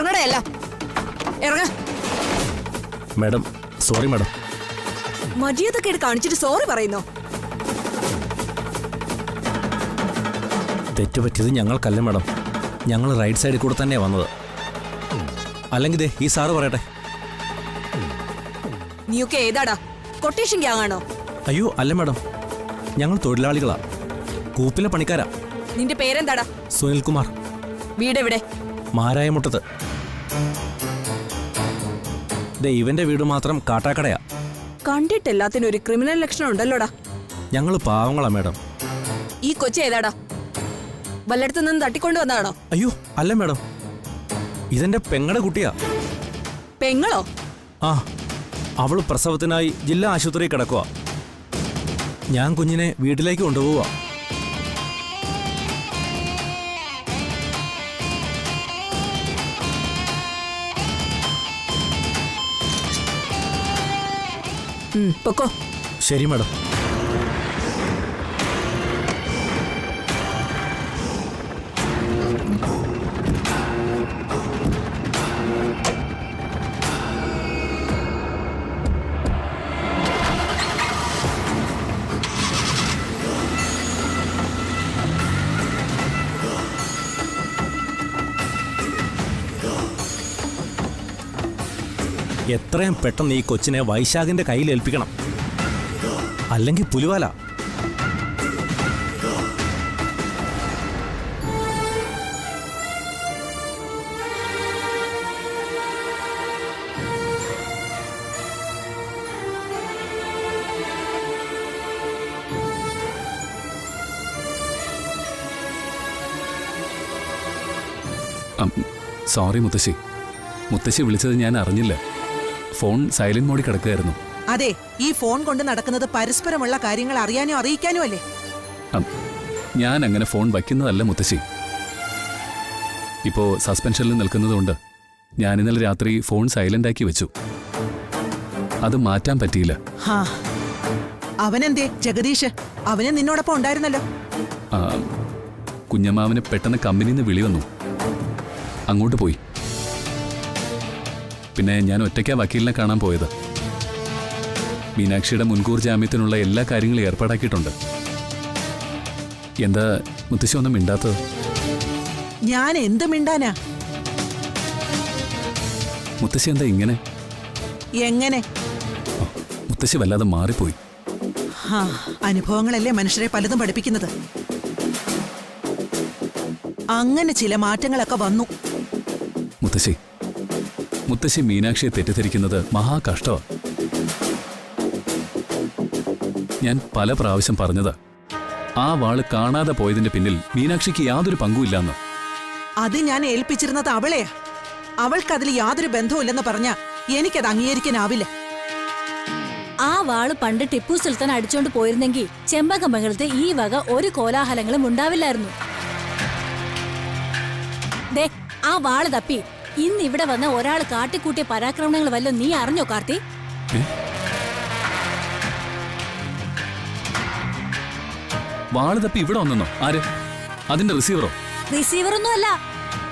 ഇറങ്ങടയല്ല, ഇറങ്ങ. Madam sorry madam. മര്യാദക്കേട് കാണിച്ചിട്ട് സോറി പറയുന്നോ? തെറ്റുപറ്റിയത് ഞങ്ങൾക്കല്ല മാഡം, ഞങ്ങൾ റൈറ്റ് സൈഡിൽ കൂടെ തന്നെയാണ് വന്നത്. അല്ലെങ്കിൽ ഈ സാറ് പറയട്ടെ. നീയൊക്കെ ഏതാടാ? കൊട്ടേഷൻ ഗ്യാങ്ങാണോ? അയ്യോ അല്ല മാഡം, ഞങ്ങൾ തൊഴിലാളികളാ, കൂപ്പിലെ പണിക്കാരാ. നിന്റെ പേരെന്താടാ? സുനിൽകുമാർ. വീടെവിടെ? മാരായമുട്ടത്ത്. ഇവന്റെ വീട് മാത്രം കാട്ടാക്കടയാ. കണ്ടിട്ടെല്ലാത്തിനും ഒരു ക്രിമിനൽ ലക്ഷണം ഉണ്ടല്ലോടാ. ഞങ്ങൾ പാവങ്ങളാ മാഡം. ഈ കൊച്ചി ഏതാടാ? വല്ലയിടത്തു നിന്ന് തട്ടിക്കൊണ്ടു വന്നതാണോ? അയ്യോ അല്ല മാഡം, ഇതെന്റെ പെങ്ങളുടെ കുട്ടിയാ. പെങ്ങളോ? ആ, അവള് പ്രസവത്തിനായി ജില്ലാ ആശുപത്രിയിൽ കിടക്കുക. ഞാൻ കുഞ്ഞിനെ വീട്ടിലേക്ക് കൊണ്ടുപോവാ. പൊക്കോ. ശരി മാഡം. എത്രയും പെട്ടെന്ന് ഈ കൊച്ചിനെ വൈശാഖിന്റെ കയ്യിൽ ഏൽപ്പിക്കണം, അല്ലെങ്കിൽ പുലിവാല. സോറി മുത്തശ്ശി, മുത്തശ്ശി വിളിച്ചത് ഞാൻ അറിഞ്ഞില്ല. ഫോൺ സൈലന്റ് മോഡിൽ കിടക്കുകയായിരുന്നു. അതെ, ഈ ഫോൺ കൊണ്ട് നടക്കുന്നത് പരസ്പരമുള്ള കാര്യങ്ങൾ അറിയാനോ അറിയിക്കാനോ അല്ലേ? ഞാൻ അങ്ങനെ ഫോൺ വയ്ക്കുന്നതല്ല മുത്തശ്ശി. ഇപ്പോ സസ്പെൻഷനിൽ നിൽക്കുന്നതുകൊണ്ട് ഞാൻ ഇന്നലെ രാത്രി ഫോൺ സൈലന്റ് ആക്കി വെച്ചു. അത് മാറ്റാൻ പറ്റിയില്ല. അവനെന്തേ ജഗദീഷ്? അവന് നിന്നോടൊപ്പം ഉണ്ടായിരുന്നല്ലോ. കുഞ്ഞമ്മാവന് പെട്ടെന്ന് കമ്പനിയിൽ നിന്ന് വിളി വന്നു, അങ്ങോട്ട് പോയി. പിന്നെ ഞാൻ ഒറ്റയ്ക്കാ വക്കീലിനെ കാണാൻ പോയത്. മീനാക്ഷിയുടെ മുൻകൂർ ജാമ്യത്തിനുള്ള എല്ലാ കാര്യങ്ങളും ഏർപ്പാടാക്കിയിട്ടുണ്ട്. എന്താ മുത്തശ്ശി ഒന്നും മിണ്ടാത്തത്? ഞാൻ എന്ത് മിണ്ടാനാ? മുത്തശ്ശി എന്താ ഇങ്ങനെ? എങ്ങനെ? മുത്തശ്ശി വല്ലാതെ മാറിപ്പോയി. അനുഭവങ്ങളല്ലേ മനുഷ്യരെ പലതും പഠിപ്പിക്കുന്നത്. അങ്ങനെ ചില മാറ്റങ്ങളൊക്കെ വന്നു. മുത്തശ്ശി മീനാക്ഷിയെ തെറ്റിദ്ധരിക്കുന്നത് മഹാകഷ്ടമാണ്. ഞാൻ പല പ്രാവശ്യം പറഞ്ഞതാ, ആ വാള് കാണാതെ പോയതിന്റെ പിന്നിൽ മീനാക്ഷിക്ക് യാതൊരു പങ്കുമില്ലെന്ന്. അത് ഞാൻ ഏൽപ്പിച്ചിരുന്നത് അവളെയാ. അവൾക്കതിൽ യാതൊരു ബന്ധവുമില്ലെന്ന് പറഞ്ഞാ എനിക്കത് അംഗീകരിക്കാനാവില്ല. ആ വാള് പണ്ട് ടിപ്പു സുൽത്താൻ അടിച്ചോണ്ട് പോയിരുന്നെങ്കിൽ ചെമ്പകമംഗലത്ത് ഈ വക ഒരു കോലാഹലങ്ങളും ഉണ്ടാവില്ലായിരുന്നു. ദേ, ആ വാള് തപ്പി ഇന്ന് ഇവിടെ വന്ന ഒരാൾ കാട്ടിക്കൂട്ടിയ പരാക്രമണങ്ങൾ വല്ലതും നീ അറിഞ്ഞോ കാർത്തി? വാള് തപ്പി ഇവിടെ വന്നോ? ആര്? അതിന്റെ റിസീവറോ? റിസീവറൊന്നും അല്ല,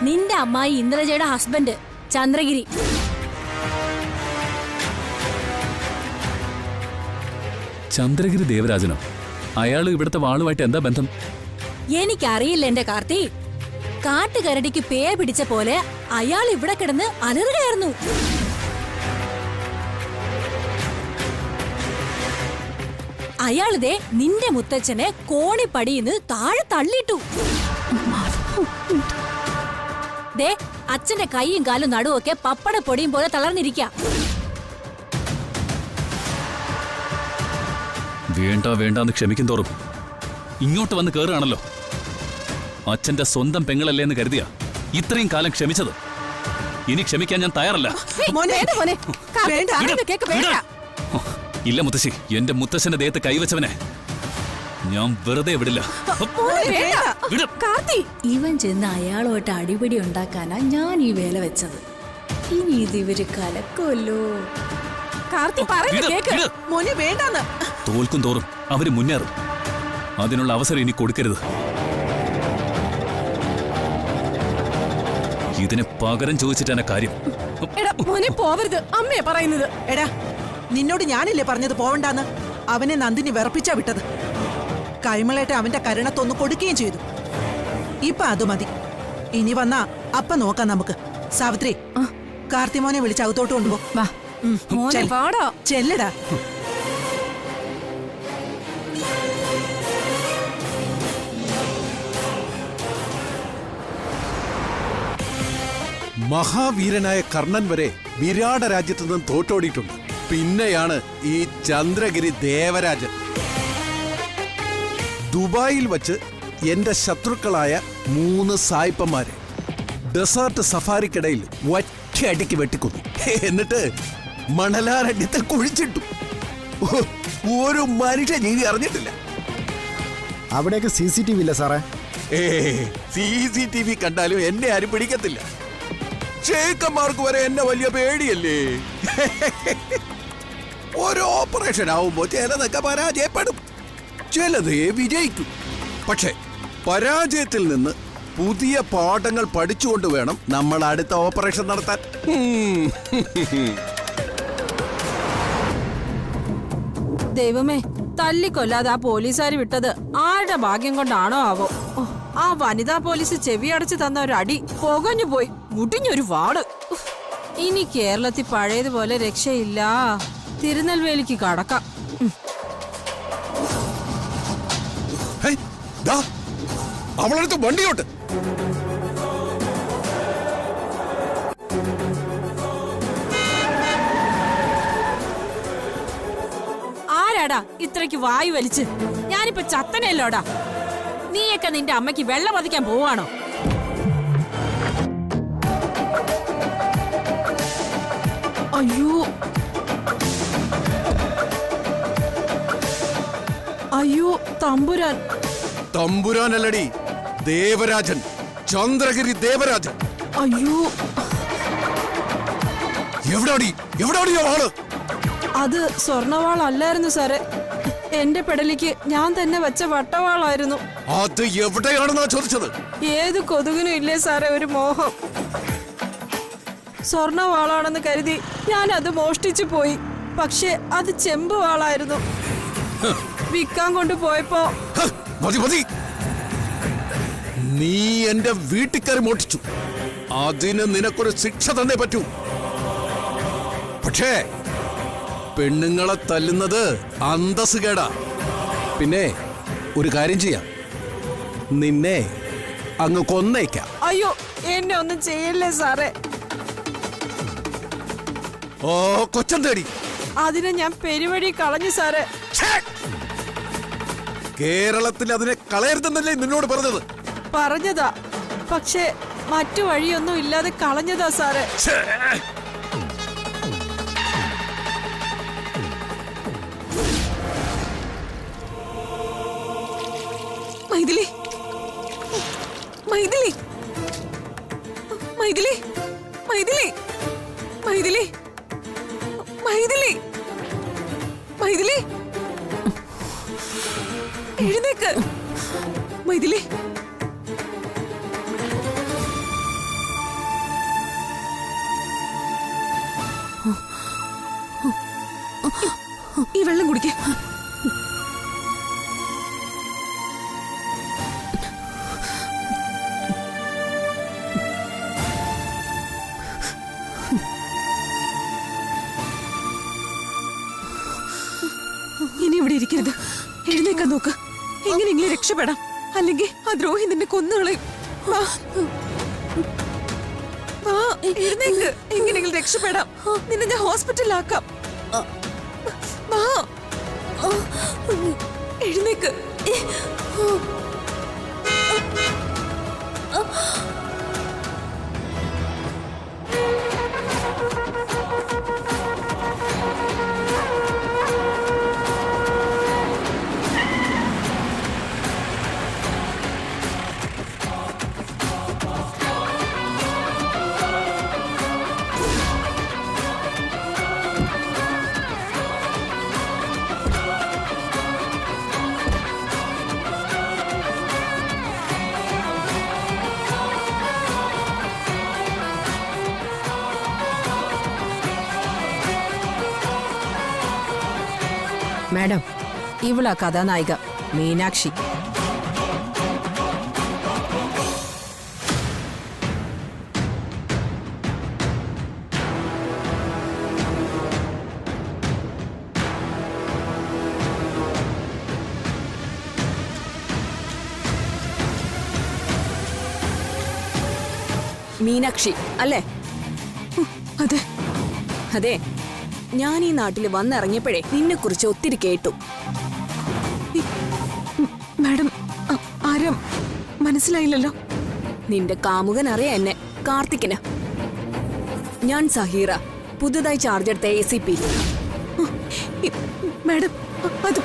നിന്റെ അമ്മായി ഇന്ദ്രജയുടെ ഹസ്ബൻഡ് ചന്ദ്രഗിരി. ചന്ദ്രഗിരി ദേവരാജനോ? അയാള് ഇവിടുത്തെ വാളുമായിട്ട് എന്താ ബന്ധം? എനിക്കറിയില്ല എന്റെ കാർത്തി. കാട്ടുകരടിക്ക് പേ പിടിച്ച പോലെ അയാൾ ഇവിടെ കിടന്ന് അലറുകയായിരുന്നു. അയാളിതേ നിന്റെ മുത്തച്ഛനെ കോണിപ്പടിയിന്ന് താഴെ തള്ളിയിട്ടു. ദേ, അച്ഛന്റെ കൈയും കാലും നടുവൊക്കെ പപ്പട പൊടിയും പോലെ തളർന്നിരിക്ക. വേണ്ടാന്ന് ക്ഷമിക്കും തോറും ഇങ്ങോട്ട് വന്ന് കേറുകയാണല്ലോ. അച്ഛന്റെ സ്വന്തം പെങ്ങളല്ലേ എന്ന് കരുതിയാ ഇത്രയും കാലം ക്ഷമിച്ചത്. ഇനി ക്ഷമിക്കാൻ ഞാൻ തയ്യാറല്ല. ഇല്ല മുത്തശ്ശി, എന്റെ മുത്തശ്ശന്റെ ദേഹത്ത് കൈവച്ചവനെ ഞാൻ വെറുതെ വിടില്ല. ഇവൻ ചെന്ന് അയാളുമായിട്ട് അടിപിടി ഉണ്ടാക്കാനാ ഞാൻ ഈ വേല വെച്ചത്. ഇനി ഇത് ഇവര് കലക്കുമല്ലോ. തോൽക്കും തോറും അവര് മുന്നേറും. അതിനുള്ള അവസരം ഇനി കൊടുക്കരുത്. ഇതിന് പകരം ചോദിച്ചിട്ടാണ് കാര്യം. എടാ മോനെ പോവരുത്, അമ്മയെ പറയുന്നത്. എടാ നിന്നോട് ഞാനില്ലേ പറഞ്ഞത് പോവണ്ടാന്ന്. അവനെ നന്ദിനി വിറപ്പിച്ചാ വിട്ടത്. കൈമളേട്ടെ അവന്റെ കരുണത്തൊന്ന് കൊടുക്കുകയും ചെയ്തു. ഇപ്പൊ അത് മതി. ഇനി വന്നാ അപ്പ നോക്കാം നമുക്ക്. സാവിത്രി, കാർത്തിമോനെ വിളിച്ച് അകത്തോട്ട് കൊണ്ടുപോ. വാ മോനെ പാടാ. ചെല്ലടാ. മഹാവീരനായ കർണൻ വരെ വിരാട രാജ്യത്തു നിന്നും തോറ്റോടിയിട്ടുണ്ട്. പിന്നെയാണ് ഈ ചന്ദ്രഗിരി ദേവരാജൻ. ദുബായിൽ വച്ച് എന്റെ ശത്രുക്കളായ 3 സായിപ്പന്മാരെ ഡെസേർട്ട് സഫാരിക്കിടയിൽ ഒറ്റയടിക്ക് വെട്ടിക്കൊന്നു. എന്നിട്ട് മണലാരണ്യത്തിൽ കുഴിച്ചിട്ടു. ഒരു മനുഷ്യ ജീവി അറിഞ്ഞിട്ടില്ല. അവിടെയൊക്കെ CCTV ഇല്ല സാറേ. CCTV കണ്ടാലും എന്നെ ആരും പിടിക്കത്തില്ല. ചേക്കന്മാർക്ക് വരെ എന്നെ വലിയ പേടിയല്ലേ. ഒരു ഓപ്പറേഷൻ ആവുമ്പോ ചിലതൊക്കെ പരാജയപ്പെടും, ചിലത് വിജയിക്കും. പക്ഷെ പരാജയത്തിൽ നിന്ന് പുതിയ പാഠങ്ങൾ പഠിച്ചുകൊണ്ട് വേണം നമ്മൾ അടുത്ത ഓപ്പറേഷൻ നടത്താൻ. ദൈവമേ, തല്ലിക്കൊല്ലാതെ ആ പോലീസുകാർ വിട്ടത് ആരുടെ ഭാഗ്യം കൊണ്ടാണോ ആവോ. ആ വനിതാ പോലീസ് ചെവി അടച്ചു തന്ന ഒരു അടി പുകഞ്ഞു പോയി, മുടിഞ്ഞൊരു വാട്. ഇനി കേരളത്തിൽ പഴയതുപോലെ രക്ഷയില്ല. തിരുനെൽവേലിക്ക് കടക്കാം. അവളടുത്ത് വണ്ടിയോട്ട്. ആരാടാ ഇത്രയ്ക്ക് വായു വലിച്ച്? ഞാനിപ്പോ ചത്തനല്ലോടാ. നീയൊക്കെ നിന്റെ അമ്മയ്ക്ക് വെള്ളം പതിക്കാൻ പോവാണോ? അയ്യോ അയ്യോ, തമ്പുരാൻ. തമ്പുരാനല്ലടി, ദേവരാജൻ, ചന്ദ്രഗിരി ദേവരാജൻ. അയ്യോ, എവിടാടി ആള്? അത് സ്വർണവാളല്ലായിരുന്നു സാറേ. എന്റെ പെടലിക്ക് ഞാൻ തന്നെ വെച്ച വട്ടവാളായിരുന്നു. അത് എവിടെയാണെന്നാ ചോദിച്ചത്? ഏത് കൊതുകിനും ഇല്ലേ സാറേ ഒരു മോഹം. സ്വർണവാളാണെന്ന് കരുതി ഞാൻ അത് മോഷ്ടിച്ചു പോയി. പക്ഷെ അത് ചെമ്പ് വാളായിരുന്നു. വിൽക്കാൻ കൊണ്ടുപോയപ്പോ മതി. നീ എന്റെ വീട്ടിൽ മോഷ്ടിച്ചു. അതിന് നിനക്കൊരു ശിക്ഷ തന്നെ പറ്റൂ. പക്ഷേ പെണ്ണുങ്ങളെ തല്ലുന്നത് അന്തസ് കേടാ. പിന്നെ ഒരു കാര്യം ചെയ്യാം, നിന്നെ അങ്ങ് കൊന്നേക്കാം. അയ്യോ, എന്നെ ഒന്നും ചെയ്യല്ലേ സാറേ. ഓ കൊച്ചൻ തേടി. അതിനെ ഞാൻ പെരുവഴി കളഞ്ഞു സാറേ. കേരളത്തിൽ അതിനെ കളയരുതെന്നല്ലേ നിന്നോട് പറഞ്ഞത്? പറഞ്ഞതാ, പക്ഷേ മറ്റു വഴിയൊന്നും ഇല്ലാതെ കളഞ്ഞതാ സാറേ. മൈഥിലി, മൈഥിലി, മൈഥിലി, മൈഥിലി, മൈഥിലി, മൈഥിലി, മൈഥിലി, എഴുന്നേക്ക് മൈഥിലി. ഈ വെള്ളം കുടിക്ക. ഇനി ഇവിടെ ഇരിക്കരുത്, എഴുന്നേക്കാൻ നോക്ക്. എങ്ങനെയെങ്കിലും രക്ഷപ്പെടാം, അല്ലെങ്കിൽ ആ ദ്രോഹി നിന്നെ കൊന്നുകളയും. വാ, വാ, എഴുന്നേക്ക്. എങ്ങനെയെങ്കിലും രക്ഷപ്പെടാം. നിന്നെ ഞാൻ ഹോസ്പിറ്റലിലാക്കാം. വാ, എഴുന്നേക്ക്. മാഡം, ഇവളാ കഥാനായിക മീനാക്ഷി. മീനാക്ഷി അല്ലേ? അതെ. അതെ, ഞാൻ ഈ നാട്ടിൽ വന്നിറങ്ങിയപ്പോഴേ നിന്നെ കുറിച്ച് ഒത്തിരി കേട്ടു. മാഡം, ആരും മനസ്സിലായില്ലല്ലോ. നിന്റെ കാമുകൻ അറിയാം എന്നെ, കാർത്തിക്കിന്. ഞാൻ സഹീറ, പുതുതായി ചാർജ് എടുത്ത ACP. മാഡം, അത്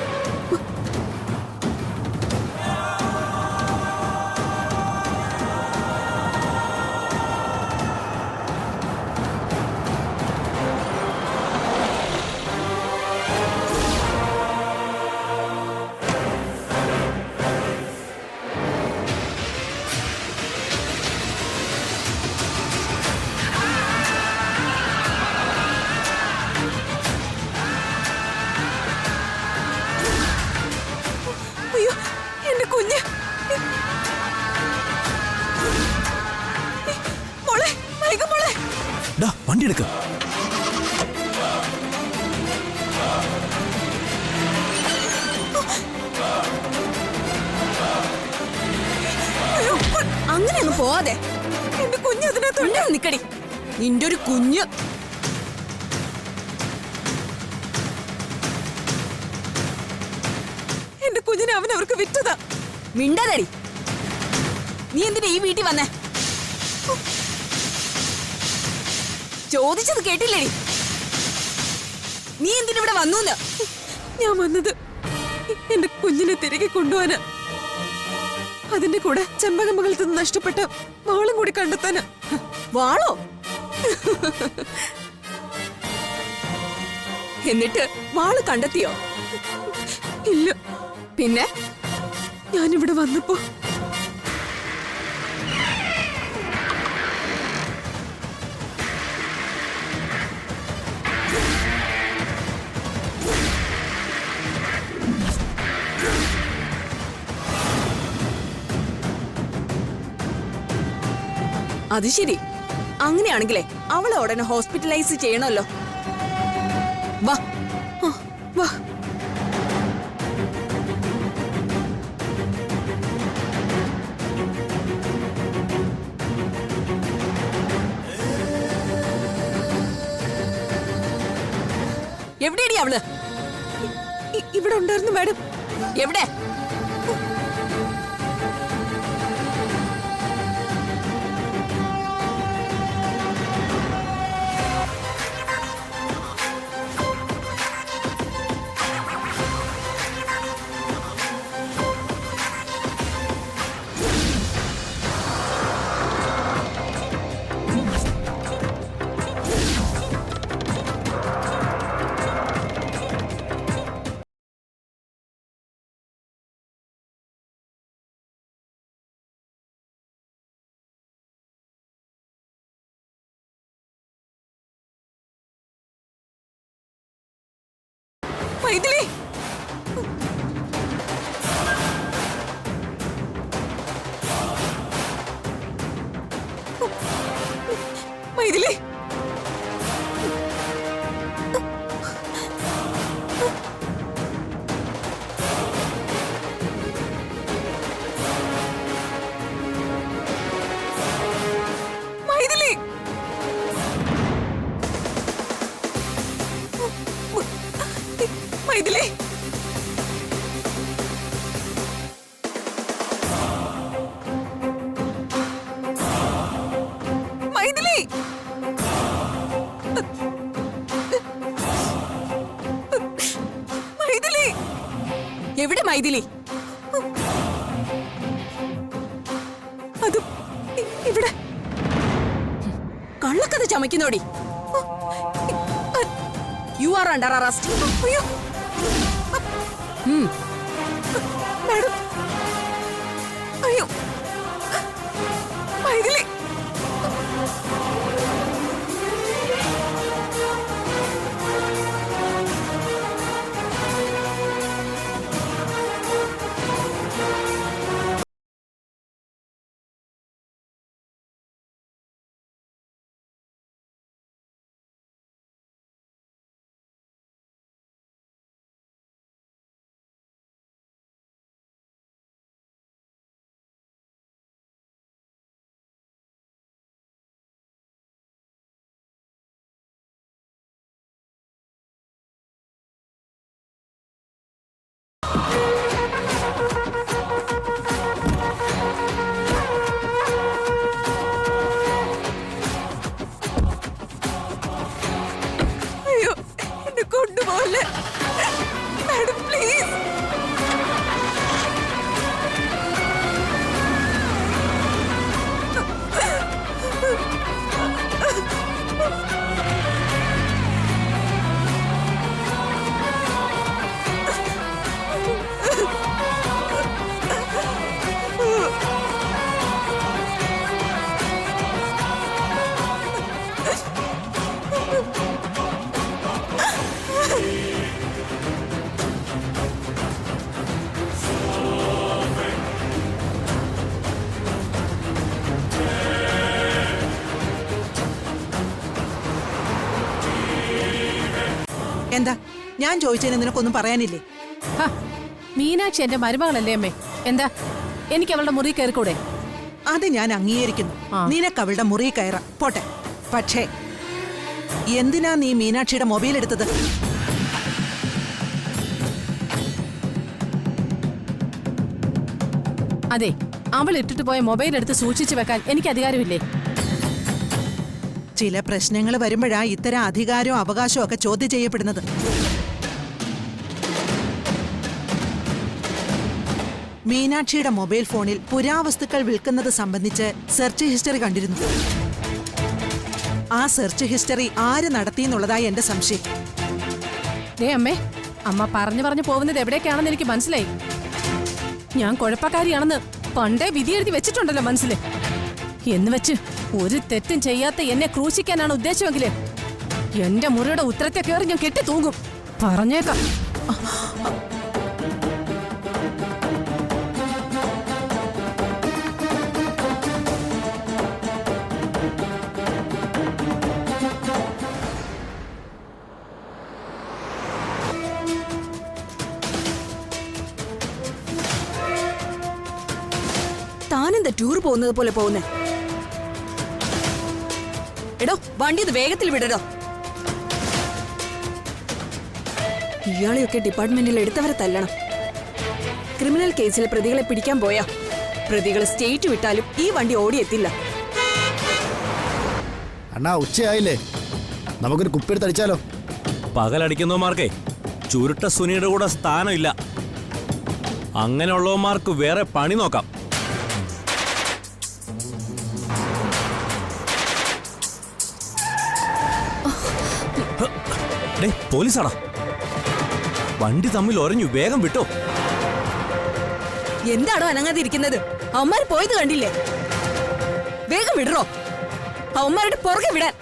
അയ്യോ, എന്റെ കുഞ്ഞ്. മോളെ, വൈകും മോളെ. ഡാ വണ്ടി എടുക്ക. അയ്യോ, അങ്ങനെ അങ്ങ് പോവാതെ. എന്റെ കുഞ്ഞ് അതിനകത്തുണ്ട്. നിക്കടി, നിന്റെ ഒരു കുഞ്ഞ്. എന്റെ കുഞ്ഞിനെ അവൻ അവർക്ക് വിറ്റതാ. മിണ്ടാതടി. നീ എന്തിനാ ഈ വീട്ടിൽ വന്നേ? ചോദിച്ചത് കേട്ടില്ലേടി? നീ എന്തിനിവിടെ വന്നു? ഞാൻ വന്നത് എന്റെ കുഞ്ഞിനെ തിരികെ കൊണ്ടുപോവാന്, അതിന്റെ കൂടെ ചെമ്പകമംഗലത്ത് നിന്ന് നഷ്ടപ്പെട്ട വാളും കൂടി കണ്ടെത്താന്. വാളോ? എന്നിട്ട് വാള് കണ്ടെത്തിയോ? ഇല്ല. പിന്നെ ഞാനിവിടെ വന്നപ്പോ അത് ശരി. അങ്ങനെയാണെങ്കിലേ അവളെ ഉടനെ ഹോസ്പിറ്റലൈസ് ചെയ്യണമല്ലോ. വാ വാ. എവിടെയടി അവള്? ഇവിടെ ഉണ്ടായിരുന്നു മാഡം. എവിടെ? മൈഥിലി, മൈഥിലി, മൈഥിലി. മൈഥിലി, മൈഥിലി, മൈഥിലി. എവിടെ മൈഥിലി? അത് ഇവിടെ. കള്ളക്കഥ ചമയ്ക്കുന്നോടി. You are under arrest. അയ്യോ മാഡം. അയ്യോ മൈഥിലി. എന്താ ഞാൻ ചോദിച്ചതിന് നിനക്കൊന്നും പറയാനില്ലേ? ഹ, മീനാക്ഷി എന്റെ മരുമകളല്ലേ അമ്മേ? എന്താ എനിക്ക് അവളുടെ മുറി കയറിക്കൂടെ? അത് ഞാൻ അംഗീകരിക്കുന്നു. നിനക്ക് അവളുടെ മുറി കയറാം, പോട്ടെ. പക്ഷേ എന്തിനാ നീ മീനാക്ഷിയുടെ മൊബൈൽ എടുത്തത്? അതെ, അവൾ ഇട്ടിട്ട് പോയ മൊബൈൽ എടുത്ത് സൂക്ഷിച്ചു വെക്കാൻ എനിക്ക് അധികാരമില്ലേ? ചില പ്രശ്നങ്ങൾ വരുമ്പോഴാ ഇത്തരം അധികാരവും അവകാശവും ഒക്കെ ചോദ്യം ചെയ്യപ്പെടുന്നത്. മീനാക്ഷിയുടെ മൊബൈൽ ഫോണിൽ പുരാവസ്തുക്കൾ വിൽക്കുന്നത് സംബന്ധിച്ച് സെർച്ച് ഹിസ്റ്ററി കണ്ടിരുന്നു. ആ സെർച്ച് ഹിസ്റ്ററി ആര് നടത്തിയെന്നുള്ളതായി എന്റെ സംശയം. അമ്മേ, അമ്മ പറഞ്ഞു പോകുന്നത് എവിടേക്കാണെന്ന് എനിക്ക് മനസ്സിലായി. ഞാൻ കുഴപ്പക്കാരിയാണെന്ന് പണ്ടേ വിധി എഴുതി വെച്ചിട്ടുണ്ടല്ലോ മനസ്സില്. എന്ന് വെച്ച് ഒരു തെറ്റും ചെയ്യാത്ത എന്നെ ക്രൂശിക്കാനാണ് ഉദ്ദേശമെങ്കില് എന്റെ മുറിയുടെ ഉത്തരത്തെ കയറി ഞാൻ കെട്ടി തൂങ്ങും. പറഞ്ഞേക്കാം. താനെന്താ ടൂർ പോകുന്നത് പോലെ പോകുന്നേ? എടോ, വണ്ടി ഒന്ന് വേഗത്തിൽ വിടടോ. ഇയാളെയൊക്കെ ഡിപ്പാർട്ട്മെന്റിൽ എടുത്തവരെ തല്ലണം. ക്രിമിനൽ കേസിലെ പ്രതികളെ പിടിക്കാൻ പോയാ പ്രതികളെ സ്റ്റേറ്റ് വിട്ടാലും ഈ വണ്ടി ഓടിയെത്തില്ല. അണ്ണാ ഉച്ചയായില്ലേ, നമുക്കൊരു കുപ്പിയെടുത്ത് അടിച്ചാലോ? പകലടിക്കുന്നവന്മാർക്കേ ചുരുട്ട സുനിയുടെ കൂടെ സ്ഥാനമില്ല. അങ്ങനെയുള്ളവന്മാർക്ക് വേറെ പണി നോക്കാം. പോലീസാടാ, വണ്ടി തമ്മിൽ ഒരഞ്ഞു, വേഗം വിട്ടോ. എന്താണോ അനങ്ങാതിരിക്കുന്നത്? അവന്മാര് പോയത് കണ്ടില്ലേ? വേഗം വിടറോ, അവന്മാരുടെ പുറകെ വിടാൻ.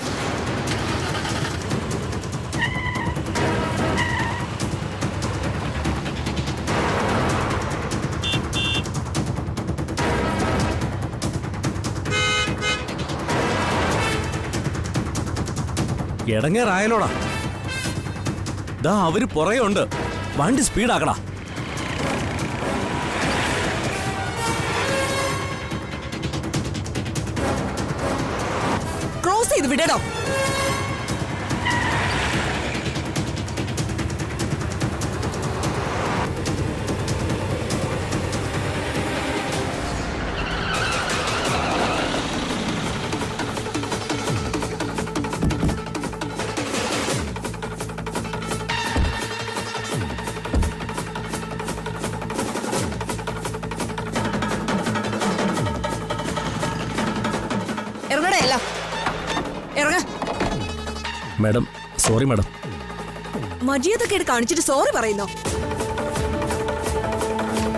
ഇടങ്ങേറായാലോടാ. ദാ അവര് പുറകെ ഉണ്ട്, വണ്ടി സ്പീഡാക്കടാ. ക്രോസ് ചെയ്ത് വിടടോ. ഇറങ്ങടയല്ല, ഇറങ്ങ. Madam sorry madam. മര്യാദക്കേട് കാണിച്ചിട്ട് സോറി പറയുന്നോ?